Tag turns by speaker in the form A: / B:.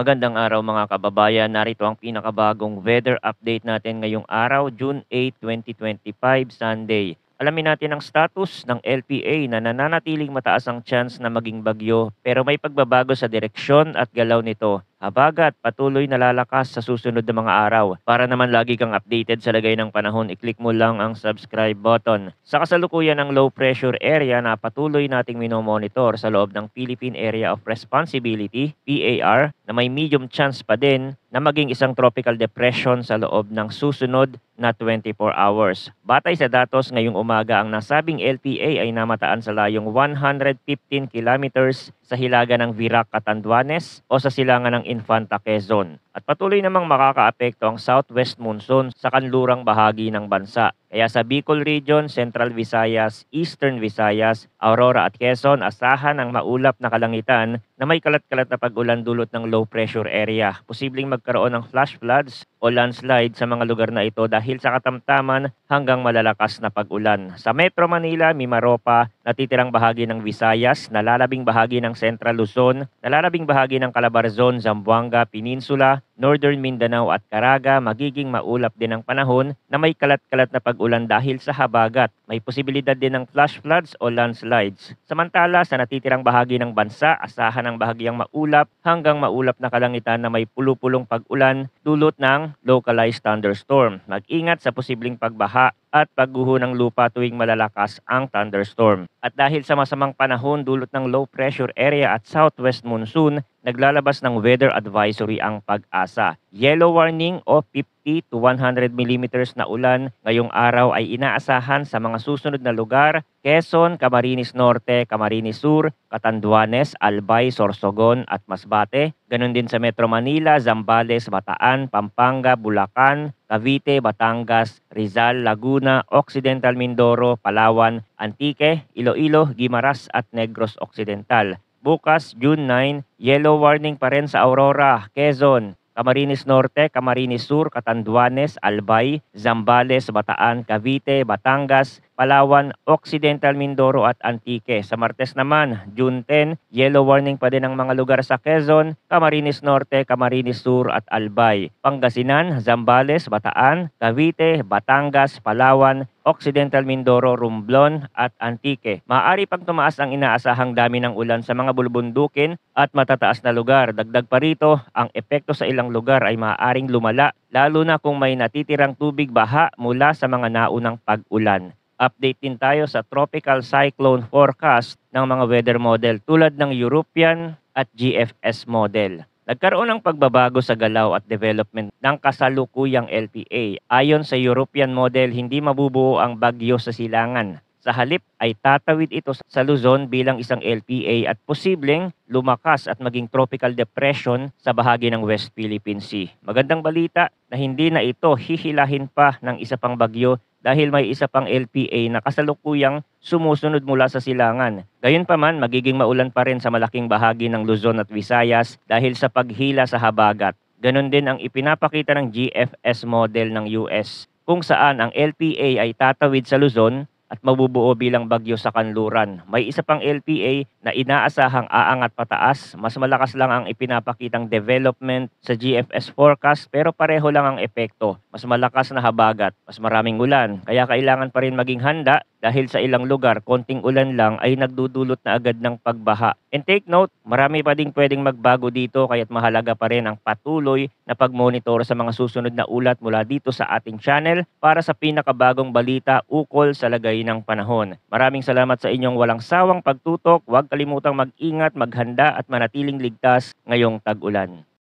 A: Magandang araw mga kababayan. Narito ang pinakabagong weather update natin ngayong araw, June 8, 2025, Sunday. Alamin natin ang status ng LPA na nananatiling mataas ang chance na maging bagyo pero may pagbabago sa direksyon at galaw nito. Habagat patuloy na lalakas sa susunod na mga araw. Para naman lagi kang updated sa lagay ng panahon, i-click mo lang ang subscribe button. Sa kasalukuyan ng low pressure area na patuloy nating minomonitor sa loob ng Philippine Area of Responsibility, PAR, na may medium chance pa din na maging isang tropical depression sa loob ng susunod na 24 hours. Batay sa datos ngayong umaga, ang nasabing LPA ay namataan sa layong 115 kilometers sa hilaga ng Virac, Catanduanes o sa silangan ng Infanta, Quezon. At patuloy namang makakaapekto ang southwest monsoon sa kanlurang bahagi ng bansa. Kaya sa Bicol Region, Central Visayas, Eastern Visayas, Aurora at Quezon, asahan ang maulap na kalangitan na may kalat-kalat na pag-ulan dulot ng low pressure area. Posibleng magkaroon ng flash floods o landslide sa mga lugar na ito dahil sa katamtaman hanggang malalakas na pag-ulan. Sa Metro Manila, Mimaropa, natitirang bahagi ng Visayas, nalalabing bahagi ng Central Luzon, nalalabing bahagi ng Calabarzon, Zamboanga, Peninsula, Northern Mindanao at Caraga, magiging maulap din ang panahon na may kalat-kalat na pag-ulan dahil sa habagat. May posibilidad din ng flash floods o landslides. Samantala, sa natitirang bahagi ng bansa, asahan ang bahagyang maulap hanggang maulap na kalangitan na may pulupulong pag-ulan dulot ng localized thunderstorm. Mag-ingat sa posibleng pagbaha at pagguho ng lupa tuwing malalakas ang thunderstorm. At dahil sa masamang panahon dulot ng low pressure area at southwest monsoon, naglalabas ng weather advisory ang Pag-asa. Yellow warning o 50 to 100 millimeters na ulan ngayong araw ay inaasahan sa mga susunod na lugar: Quezon, Camarines Norte, Camarines Sur, Catanduanes, Albay, Sorsogon at Masbate. Ganon din sa Metro Manila, Zambales, Bataan, Pampanga, Bulacan, Cavite, Batangas, Rizal, Laguna, Occidental Mindoro, Palawan, Antique, Iloilo, Guimaras at Negros Occidental. Bukas, June 9, yellow warning pa rin sa Aurora, Quezon, Camarines Norte, Camarines Sur, Catanduanes, Albay, Zambales, Bataan, Cavite, Batangas, Palawan, Occidental Mindoro at Antique. Sa Martes naman, June 10, yellow warning pa din ang mga lugar sa Quezon, Camarines Norte, Camarines Sur at Albay. Pangasinan, Zambales, Bataan, Cavite, Batangas, Palawan, Occidental Mindoro, Romblon at Antique. Maaari pang tumaas ang inaasahang dami ng ulan sa mga bulubundukin at matataas na lugar. Dagdag pa rito, ang epekto sa ilang lugar ay maaaring lumala, lalo na kung may natitirang tubig baha mula sa mga naunang pag-ulan. Update din tayo sa tropical cyclone forecast ng mga weather model tulad ng European at GFS model. Nagkaroon ng pagbabago sa galaw at development ng kasalukuyang LPA. Ayon sa European model, hindi mabubuo ang bagyo sa silangan. Sa halip ay tatawid ito sa Luzon bilang isang LPA at posibleng lumakas at maging tropical depression sa bahagi ng West Philippine Sea. Magandang balita na hindi na ito hihilahin pa ng isa pang bagyo dahil may isa pang LPA na kasalukuyang sumusunod mula sa silangan. Gayunpaman, magiging maulan pa rin sa malaking bahagi ng Luzon at Visayas dahil sa paghila sa habagat. Ganon din ang ipinapakita ng GFS model ng US, kung saan ang LPA ay tatawid sa Luzon at mabubuo bilang bagyo sa kanluran. May isa pang LPA na inaasahang aangat pataas. Mas malakas lang ang ipinapakitang development sa GFS forecast pero pareho lang ang epekto. Mas malakas na habagat, mas maraming ulan. Kaya kailangan pa rin maging handa dahil sa ilang lugar, konting ulan lang ay nagdudulot na agad ng pagbaha. And take note, marami pa ding pwedeng magbago dito kaya't mahalaga pa rin ang patuloy na pagmonitor sa mga susunod na ulat mula dito sa ating channel para sa pinakabagong balita ukol sa lagay ng panahon. Maraming salamat sa inyong walang sawang pagtutok. Huwag kalimutang mag-ingat, maghanda at manatiling ligtas ngayong tag-ulan.